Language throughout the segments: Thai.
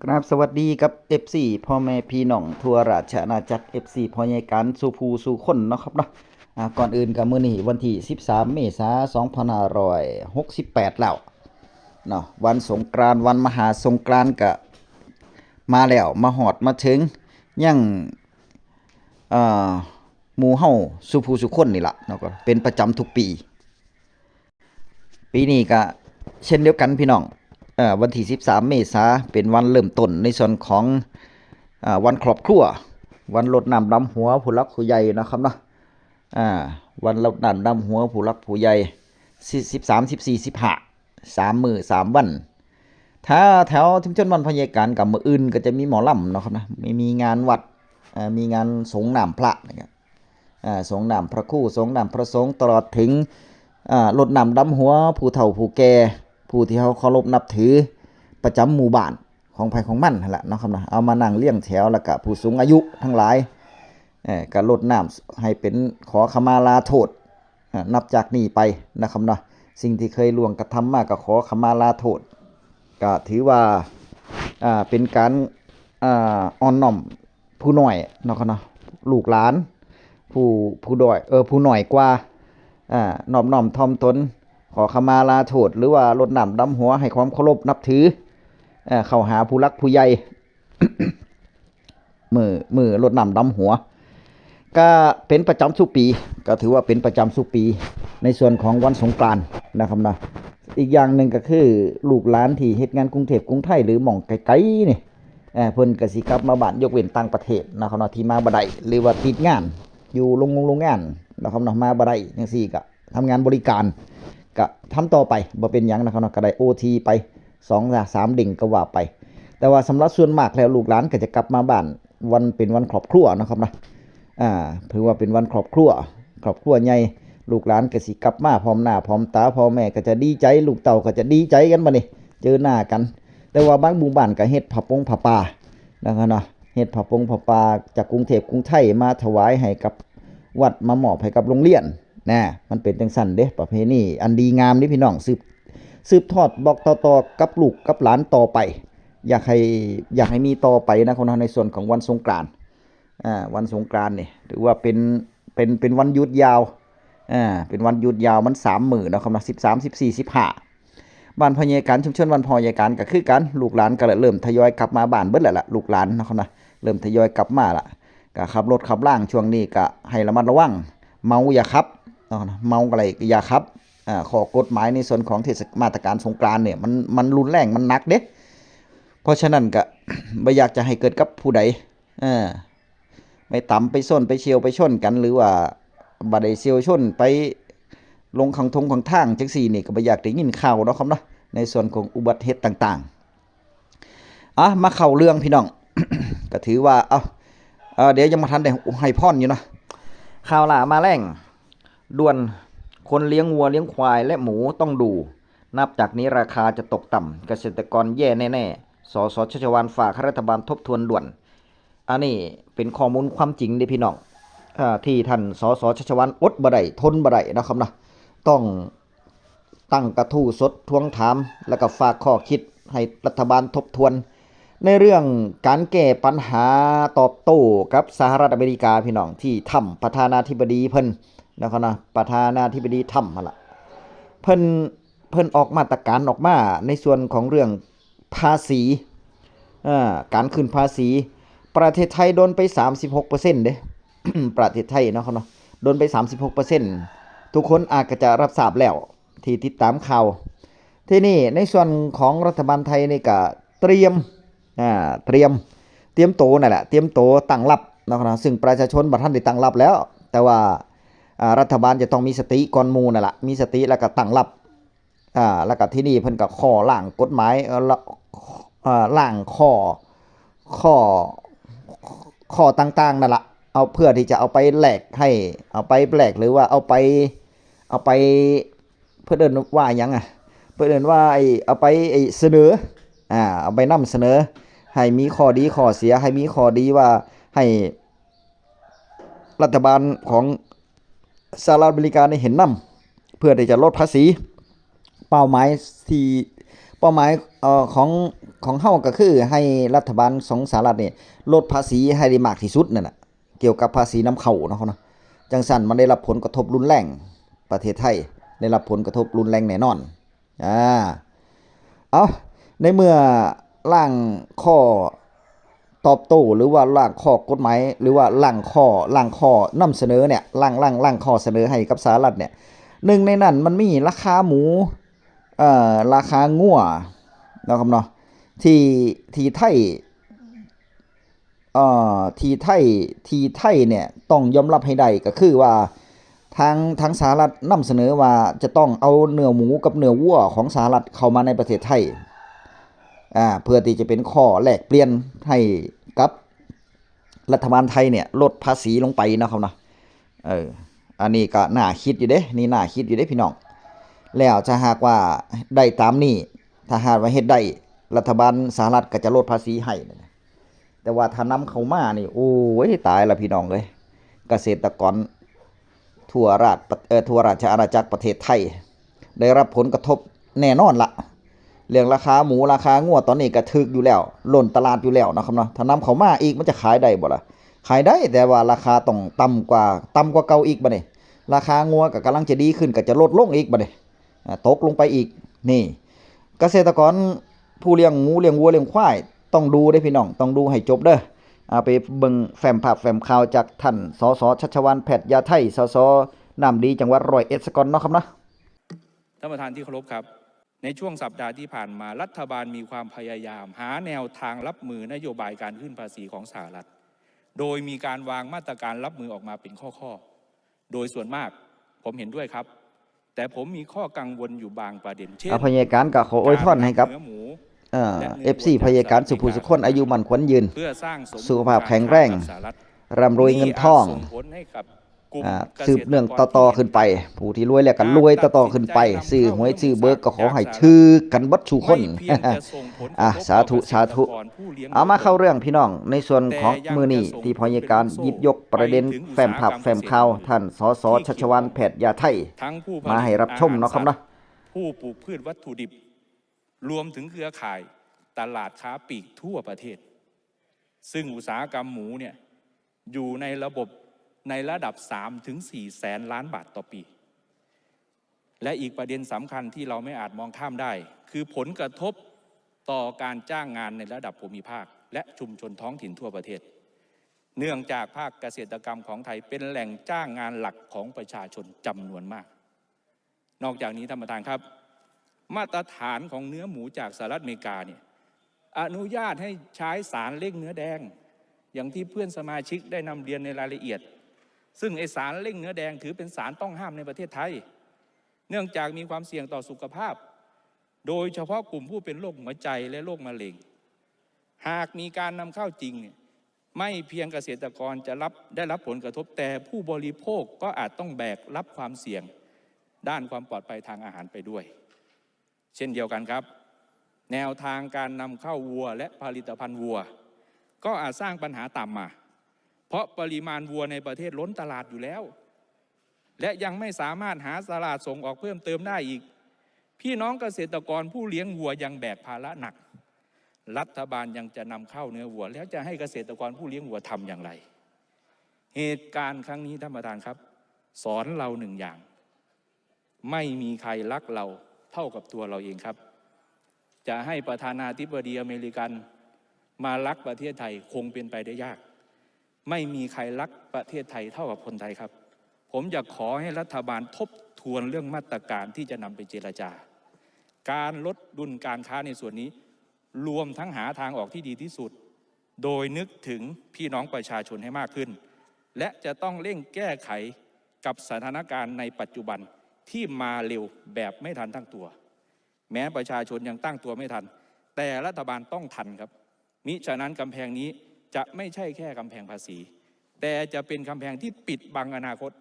ครับสวัสดีครับ FC พ่อแม่พี่น้องทั่วราชอาณาจักร FC พ่อใหญ่การสู่ผู้สู่คนเนาะครับเนาะก่อนอื่นก็มื้อนี้วันที่13เมษายน2568แล้วเนาะวันสงกรานต์วันมหาสงกรานต์ก็มาแล้วมาฮอดมาถึงยังเอ่อหมู่เฮาสู่ผู้สู่คนนี่ล่ะเนาะก็เป็นประจำทุกปีปีนี้ก็เช่นเดียวกันพี่น้องวันที่13เมษายนเป็นวันเริ่มต้นในส่วนของวันครอบครัววันรดน้ำดำหัวผู้หลักผู้ใหญ่นะครับเนาะอ่าวันรดน้ำดำหัวผู้หลักผู้ใหญ่13 14 15 3มื้อ3วันถ้าแถวชุมชนบ้านพญาการกับมื้ออื่นก็จะมีหมอลำเนาะครับนะไม่มีงานวัดมีงานสงฆ์น้ำพระนะครับสงฆ์น้ำพระครู่สงฆ์น้ำพระสงฆ์ตลอดถึงรดน้ำดำหัวผู้เฒ่าผู้แก่ผู้ที่เขาเคารพนับถือประจำหมู่บ้านของไผของมันนั่นแหละเนาะครับนะเอามานั่งเลี้ยงแถวแล้วก็ผู้สูงอายุทั้งหลายก็รดน้ำให้เป็นขอขมาลาโทษนับจากนี้ไปนะครับเนาะสิ่งที่เคยล่วงกระทำมากก็ขอขมาลาโทษก็ถือว่าเป็นการอ่อนน้อมผู้น้อยเนาะครับเนาะลูกหลานผู้ด้อยผู้น้อยกว่านอบน้อมถ่อมตนขอขมาลาโทษหรือว่ารดน้ำดำหัวให้ความเคารพนับถือเข้าหาผู้รักผู้ใหญ่ มือรดน้ำดำหัวก็เป็นประจำทุกปีก็ถือว่าเป็นประจำทุกปีในส่วนของวันสงกรานต์นะครับนะอีกอย่างหนึ่งก็คือลูกหลานที่เฮ็ดงานกรุงเทพกรุงไทยหรือหม่องไกลๆนี่เพิ่นก็สิกลับมาบ้านยกเว้นต่างประเทศนะครับเนาะที่มาบ่ได้หรือว่าติดงานอยู่โรงงานนะครับเนาะมาบ่ได้จังซี่ก็ทำงานบริการก็ทำต่อไปบ่เป็นหยังนะครับเนาะก็ได้ OT ไป2-3ดิ่งก็ว่าไปแต่ว่าสำหรับส่วนมากแล้วลูกหลานก็จะกลับมาบ้านวันเป็นวันครอบครัวนะครับนะถือว่าเป็นวันครอบครัวใหญ่ลูกหลานก็สิกลับมาพร้อมหน้าพร้อมตาพ่อแม่ก็จะดีใจลูกเต่าก็จะดีใจกันบัดนี้เจอหน้ากันแต่ว่าบางหมู่บ้านก็เฮ็ดผ้าป่านะครับเนาะเฮ็ดผ้าป่าจากกรุงเทพกรุงไทยมาถวายให้กับวัดมามอบให้กับโรงเรียนนะมันเป็นจังซั่นเด้ประเพณีอันดีงามนี่พี่น้องสืบทอดบอกต่อๆกับลูกกับหลานต่อไปอยากให้มีต่อไปนะคนในส่วนของวันสงกรานต์วันสงกรานต์นี่ถือว่าเป็นวันหยุดยาวเป็นวันหยุดยาวมัน3มื้อนะครับนะ13 14 15บ้านพ่อใหญ่การชุมชนบ้านพ่อใหญ่การก็คือกันลูกหลานก็เริ่มทยอยกลับมาบ้านเบิดแล้วล่ะลูกหลานนะครับนะเริ่มทยอยกลับมาละก็ขับรถขับล่างช่วงนี้ก็ให้ระมัดระวังเมาอย่าขับเมาอะไรอย่าขับข้อกฎหมายในส่วนของมาตรการสงกรานต์เนี่ยมันรุนแรงมันหนักเด้เพราะฉะนั้นก็ บ่อยากจะให้เกิดกับผู้ใดไม่ต่ำไปส้นไปเฉียวไปชนกันหรือว่าบ่ได้เฉียวชนไปลงข้างทางจังซี่นี่ก็บ่อยากได้ยินข่าวเนาะครับเนาะในส่วนของอุบัติเหตุต่างๆมาเข้าเรื่องพี่น้อง ก็ถือว่าเดี๋ยวยังบ่ทันได้ให้พรอยู่เนาะข่าวล่ามาแรงด่วนคนเลี้ยงวัวเลี้ยงควายและหมูต้องดูนับจากนี้ราคาจะตกต่ำเกษตรกรแย่แน่ๆสสชัชวาลฝากรัฐบาลทบทวนด่วนอันนี้เป็นข้อมูลความจริงเด้พี่น้องที่ท่านสสชัชวาลอดบ่ได้ทนบ่ได้นะครับนะต้องตั้งกระทู้สดทวงถามแล้วก็ฝากข้อคิดให้รัฐบาลทบทวนในเรื่องการแก้ปัญหาตอบโต้กับสหรัฐอเมริกาพี่น้องที่ถ้ำประธานาธิบดีเพิ่นนะครับนะประธานาธิบดีถ้ำนั่นล่ะเพิ่นออกมาตรการออกมาในส่วนของเรื่องภาษีการขึ้นภาษีประเทศไทยโดนไป 36% เด้ ประเทศไทยเนาะครับเนาะโดนไป 36% ทุกคนอาจจะรับทราบแล้วที่ติดตามข่าวที่นี่ในส่วนของรัฐบาลไทยนี่ก็เตรียมโตนั่นแหละเตรียมโตตั้งรับเนาะครับซึ่งประชาชนบ่ทันได้ตั้งรับแล้วแต่ว่ารัฐบาลจะต้องมีสติก่อนหมู่นั่นแหละมีสติแล้วก็ตั้งรับแล้วก็ที่นี่เพิ่นก็ข้อร่างกฎหมายร่างข้อต่างๆนั่นล่ะเอาเพื่อที่จะเอาไปแลกให้เอาไปแลกหรือว่าเอาไปเพิ่นเอิ้นว่าหยังเพิ่นเอิ้นว่าเอาไปเสนอเอาไปนำเสนอให้มีข้อดีข้อเสียให้มีข้อดีว่าให้รัฐบาลของสหรัฐอเมริกาได้เห็นนำเพื่อที่จะลดภาษีเป้าหมายของ ของเฮาก็คือให้รัฐบาลของสหรัฐนี่ลดภาษีให้ได้มากที่สุดนั่นน่ะเกี่ยวกับภาษีนำเข้าเนาะจังซั่นมันได้รับผลกระทบรุนแรงประเทศไทยได้รับผลกระทบรุนแรงแน่นอนอ่าเอาในเมื่อร่างข้อตอบโต้หรือว่าร่างข้อกฎหมายหรือว่าร่างข้อนำเสนอเนี่ยร่างข้อเสนอให้กับสหรัฐเนี่ยหนึ่งในนั้นมันมีราคาหมูราคางัวนะครับเนาะที่ไทยที่ไทยเนี่ยต้องยอมรับให้ได้ก็คือว่าทางสหรัฐนำเสนอว่าจะต้องเอาเนื้อหมูกับเนื้อวัวของสหรัฐเข้ามาในประเทศไทยเพื่อที่จะเป็นข้อแลกเปลี่ยนให้กับรัฐบาลไทยเนี่ยลดภาษีลงไปนะครับเนาะอันนี้ก็น่าคิดอยู่เด้นี่น่าคิดอยู่เด้พี่น้องแล้วจะหากว่าได้ตามนี้ถ้าหากว่าเฮ็ดได้รัฐบาลสหรัฐก็จะลดภาษีให้แต่ว่าถ้านำเข้ามานี่โอ้ยตายละพี่น้องเอ้ยเกษตรกรทั่วราชอาณาจักรประเทศไทยได้รับผลกระทบแน่นอนละเรื่องราคาหมูราคางัวตอนนี้ก็ถึกอยู่แล้วล้นตลาดอยู่แล้วนะครับเนาะถ้านำเข้ามาอีกมันจะขายได้บ่ล่ะขายได้แต่ว่าราคาต้องต่ำกว่าเก่าอีกบัดนี้ราคางัวก็กำลังจะดีขึ้นก็จะลดลงอีกบัดนี้ตกลงไปอีกนี่เกษตรกรผู้เลี้ยงหมูเลี้ยงวัวเลี้ยงควายต้องดูเด้พี่น้องต้องดูให้จบเด้อไปเบิ่งแฟ้มภาพแฟ้มข่าวจากท่านสสชัชวาลแพทย์ยาไทยสสน้ำดีจังหวัดร้อยเอ็ดสกลเนาะครับเนาะท่านประธานที่เคารพครับในช่วงสัปดาห์ที่ผ่านมารัฐบาลมีความพยายามหาแนวทางรับมือนโยบายการขึ้นภาษีของสหรัฐโดยมีการวางมาตรการรับมือออกมาเป็นข้อโดยส่วนมากผมเห็นด้วยครับแต่ผมมีข้อกังวลอยู่บางประเด็นเช่นพยาการก็ขออวยพรให้กับFC พยาการสุภูสุขคนอายุมั่นขวัญยืนสุขภาพแข็งแรงร่ำรวยเงินทองสืบเนื่องต่อขึ้นไปผู้ที่รวยแล้วก็รวยต่อขึ้นไปซื้อหวยซื้อเบิกก็ขอให้ถือกันบัดทุกคนสาธุเอามาเข้าเรื่องพี่น้องในส่วนของมื้อนี้ที่พยาการหยิบยกประเด็นแฟ้มภาพแฟ้มข่าวท่านสสชัชวาลแพทย์ยาไทยมาให้รับชมเนาะครับเนาะผู้ปลูกพืชวัตถุดิบรวมถึงเครือข่ายตลาดค้าปลีกทั่วประเทศซึ่งอุตสาหกรรมหมูเนี่ยอยู่ในระบบในระดับ 3-4 แสนล้านบาทต่อปีและอีกประเด็นสำคัญที่เราไม่อาจมองข้ามได้คือผลกระทบต่อการจ้างงานในระดับภูมิภาคและชุมชนท้องถิ่นทั่วประเทศเนื่องจากภาคเกษตรกรรมของไทยเป็นแหล่งจ้างงานหลักของประชาชนจำนวนมากนอกจากนี้ท่านประธานครับมาตรฐานของเนื้อหมูจากสหรัฐอเมริกาเนี่ยอนุญาตให้ใช้สารเร่งเนื้อแดงอย่างที่เพื่อนสมาชิกได้นำเรียนในรายละเอียดซึ่งไอสารเร่งเนื้อแดงถือเป็นสารต้องห้ามในประเทศไทยเนื่องจากมีความเสี่ยงต่อสุขภาพโดยเฉพาะกลุ่มผู้เป็นโรคหัวใจและโรคมะเร็งหากมีการนำเข้าจริงเนี่ยไม่เพียงเกษตรกรจะได้รับผลกระทบแต่ผู้บริโภคก็อาจต้องแบกรับความเสี่ยงด้านความปลอดภัยทางอาหารไปด้วยเช่นเดียวกันครับแนวทางการนำเข้าวัวและผลิตภัณฑ์วัวก็อาจสร้างปัญหาตามมาเพราะปริมาณวัวในประเทศล้นตลาดอยู่แล้วและยังไม่สามารถหาตลาดส่งออกเพิ่มเติมได้อีกพี่น้องเกษตรกรผู้เลี้ยงวัวยังแบกภาระหนักรัฐบาลยังจะนำเข้าเนื้อวัวแล้วจะให้เกษตรกรผู้เลี้ยงวัวทำอย่างไรเหตุการณ์ครั้งนี้ท่านประธานครับสอนเราหนึ่งอย่างไม่มีใครรักเราเท่ากับตัวเราเองครับจะให้ประธานาธิบดีอเมริกันมารักประเทศไทยคงเป็นไปได้ยากไม่มีใครรักประเทศไทยเท่ากับคนไทยครับผมอยากขอให้รัฐบาลทบทวนเรื่องมาตรการที่จะนำไปเจรจาการลดดุลการค้าในส่วนนี้รวมทั้งหาทางออกที่ดีที่สุดโดยนึกถึงพี่น้องประชาชนให้มากขึ้นและจะต้องเร่งแก้ไขกับสถานการณ์ในปัจจุบันที่มาเร็วแบบไม่ทันตั้งตัวแม้ประชาชนยังตั้งตัวไม่ทันแต่รัฐบาลต้องทันครับมิฉะนั้นกำแพงนี้จะไม่ใช่แค่กำแพงภาษีแต่จะเป็นกำแพงที่ปิดบังอนาคต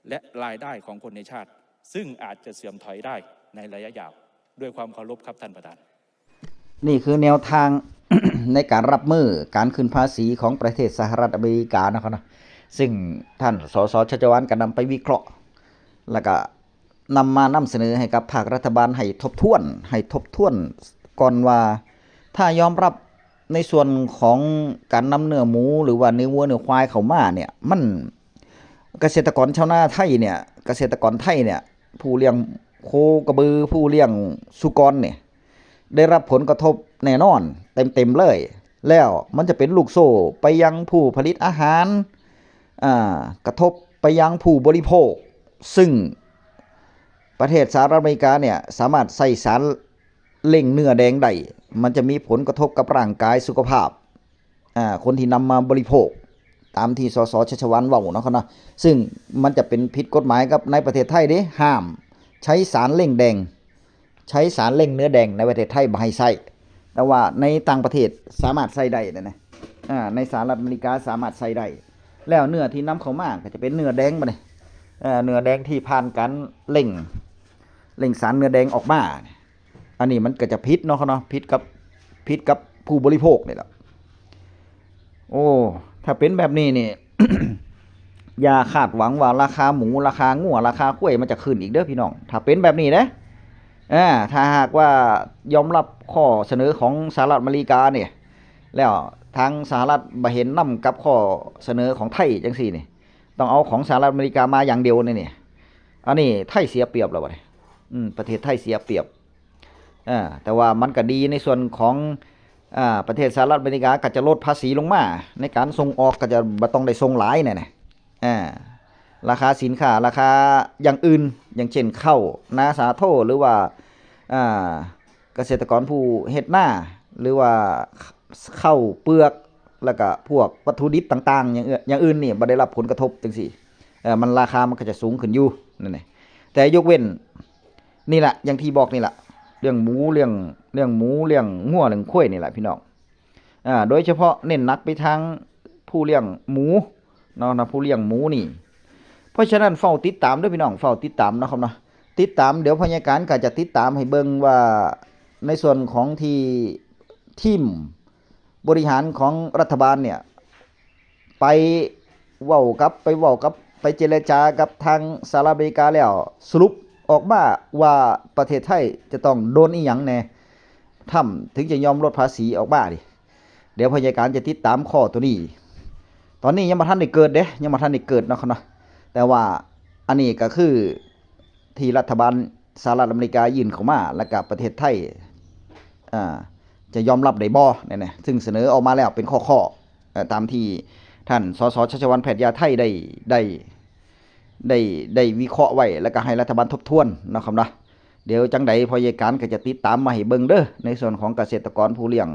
และรายได้ของคนในชาติซึ่งอาจจะเสื่อมถอยได้ในระยะยาวด้วยความเคารพครับท่านประธานนี่คือแนวทาง ในการรับมือการขึ้นภาษีของประเทศสหรัฐอเมริกานะครับนะซึ่งท่านสสชัชวาลก็นำไปวิเคราะห์แล้วก็นำเสนอให้กับภาครัฐบาลให้ทบทวนก่อนว่า ถ้ายอมรับในส่วนของการนำเนื้อหมูหรือว่าเนื้อวัวเนื้อควายเข้ามาเนี่ยมันเกษตรกรชาวนาไทยเนี่ยเกษตรกรไทยเนี่ยผู้เลี้ยงโคกระบือผู้เลี้ยงสุกรเนี่ยได้รับผลกระทบแน่นอนเต็มเลยแล้วมันจะเป็นลูกโซ่ไปยังผู้ผลิตอาหารกระทบไปยังผู้บริโภคซึ่งประเทศสหรัฐอเมริกาเนี่ยสามารถใส่สารเล่งเนื้อแดงได้มันจะมีผลกระทบกับร่างกายสุขภาพคนที่นำมาบริโภคตามที่สสชัชวาลเว้าเนาะครับนะซึ่งมันจะเป็นผิดกฎหมายกับในประเทศไทยเด้ห้ามใช้สารเล่งแดงใช้สารเล่งเนื้อแดงในประเทศไทยบ่ให้ใช้แต่ว่าในต่างประเทศสามารถใช้ได้นะในสหรัฐอเมริกาสามารถใช้ได้แล้วเนื้อที่นำเข้ามาก็จะเป็นเนื้อแดงบัดนี้เนื้อแดงที่ผ่านการเล่งสารเนื้อแดงออกมาอันนี้มันก็จะพิษเนาะครับเนาะพิษกับผู้บริโภคนี่แหละโอ้ถ้าเป็นแบบนี้นี่ อย่าคาดหวังว่าราคาหมูราคางัวราคาข้วยมันจะขึ้นอีกเด้อพี่น้องถ้าเป็นแบบนี้นะถ้าหากว่ายอมรับข้อเสนอของสหรัฐอเมริกาเนี่ยแล้วทางสหรัฐบ่เห็นนำกับข้อเสนอของไทยจังซี่นี่ต้องเอาของสหรัฐอเมริกามาอย่างเดียวนี่อันนี้ไทยเสียเปรียบแล้วบัดนี้ประเทศไทยเสียเปรียบแต่ว่ามันก็ดีในส่วนของประเทศสหรัฐอเมริกาก็จะลดภาษีลงมาในการส่งออกก็จะบ่ต้องได้ส่งหลายเนี่ยราคาสินค้าราคาอย่างอื่นอย่างเช่นข้าวนาสาโทหรือว่าเกษตรกรผู้เฮ็ดนาหรือว่าข้าวเปลือกแล้วก็พวกวัตถุดิบต่างๆอย่างอื่นนี่บ่ได้รับผลกระทบจังซี่มันราคามันก็จะสูงขึ้นอยู่นั่นแหละแต่ยกเว้นนี่แหละอย่างที่บอกนี่แหละเรื่องหมูเรื่องงัวเรื่องข้วยนี่แหละพี่น้องโดยเฉพาะเน้นหนักไปทางผู้เลี้ยงหมูเนาะผู้เลี้ยงหมูนี่เพราะฉะนั้นเฝ้าติดตามด้วยพี่น้องเฝ้าติดตามนะครับเนาะติดตามเดี๋ยวพยาการก็จะติดตามให้เบิ่งว่าในส่วนของที่ทีมบริหารของรัฐบาลเนี่ยไปเว้ากับไปเจรจากับทางสหรัฐอเมริกาแล้วสรุปออกมาว่าประเทศไทยจะต้องโดนอีหยังแน่ทำถึงจะยอมลดภาษีออกมาดิเดี๋ยวพยาการจะติดตามข้อตัวนี้ตอนนี้ยังบ่ทันได้เกิดเด้ยังบ่ทันได้เกิดเนาะครับเนาะแต่ว่าอันนี้ก็คือที่รัฐบาลสหรัฐอเมริกายื่นเข้ามาแล้วก็ประเทศไทยจะยอมรับได้บ่เนี่ยซึ่งเสนอออกมาแล้วเป็นข้อตามที่ท่านสสชัชวาลแพทย์ยาไทยได้วิเคราะห์ไว้แล้วก็ให้รัฐบาลทบทวนนะครับเนาะเดี๋ยวจังใดพยาการก็จะติดตามมาให้เบิ่งเด้อในส่วนของเกษตรกรผู้เลี้ยง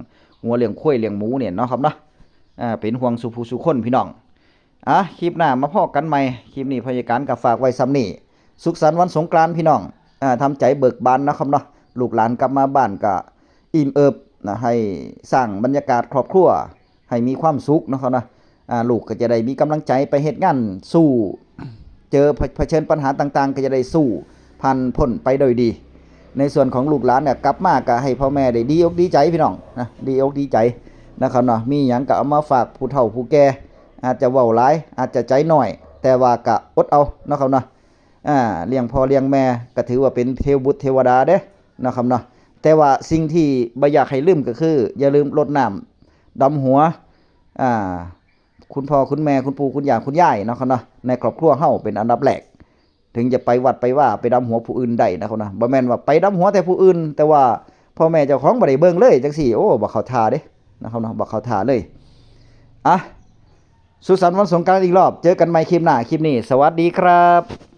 งัวเลี้ยงข้วยเลี้ยงหมูเนี่ยเนาะครับเนาะเป็นห่วงสู่ผู้สู่คนพี่น้องคลิปหน้ามาพอกันใหม่คลิปนี้พยาการก็ฝากไว้ซ้ำนี้สุขสันต์วันสงกรานต์พี่น้องทำใจเบิกบานนะครับเนาะลูกหลานกลับมาบ้านก็อิ่มเอิบนะให้สร้างบรรยากาศครอบครัวให้มีความสุขนะครับนะลูกก็จะได้มีกำลังใจไปเฮ็ดงานสู้เจอเผชิญปัญหาต่างๆก็จะได้สู้ผ่านพ้นไปโดยดีในส่วนของลูกหลานเนี่ยกลับมาก็ให้พ่อแม่ได้ดีอกดีใจพี่น้องนะดีอกดีใจนะครับเนาะมีหยังก็เอามาฝากผู้เฒ่าผู้แก่อาจจะเว้าหลายอาจจะใจน้อยแต่ว่าก็อดเอานะครับเนาะเลี้ยงพ่อเลี้ยงแม่ก็ถือว่าเป็นเทวบุตรเทวดาเด้นะครับเนาะแต่ว่าสิ่งที่บ่อยากให้ลืมก็คืออย่าลืมรดน้ำดำหัวคุณพ่อคุณแม่คุณปู่คุณย่าคุณยายนะครับเนาะในครอบครัวเฮาเป็นอันดับแรกถึงจะไปวัดไปว่าไปดำหัวผู้อื่นได้นะครับนะบ่แม่นว่าไปดำหัวแต่ผู้อื่นแต่ว่าพ่อแม่เจ้าของบ่ได้เบิ่งเลยจังซี่โอ้บ่เข้าท่าเด้นะครับเนาะบ่เข้าท่าเลยสุขสันต์วันสงกรานต์อีกรอบเจอกันใหม่คลิปหน้าคลิปนี้สวัสดีครับ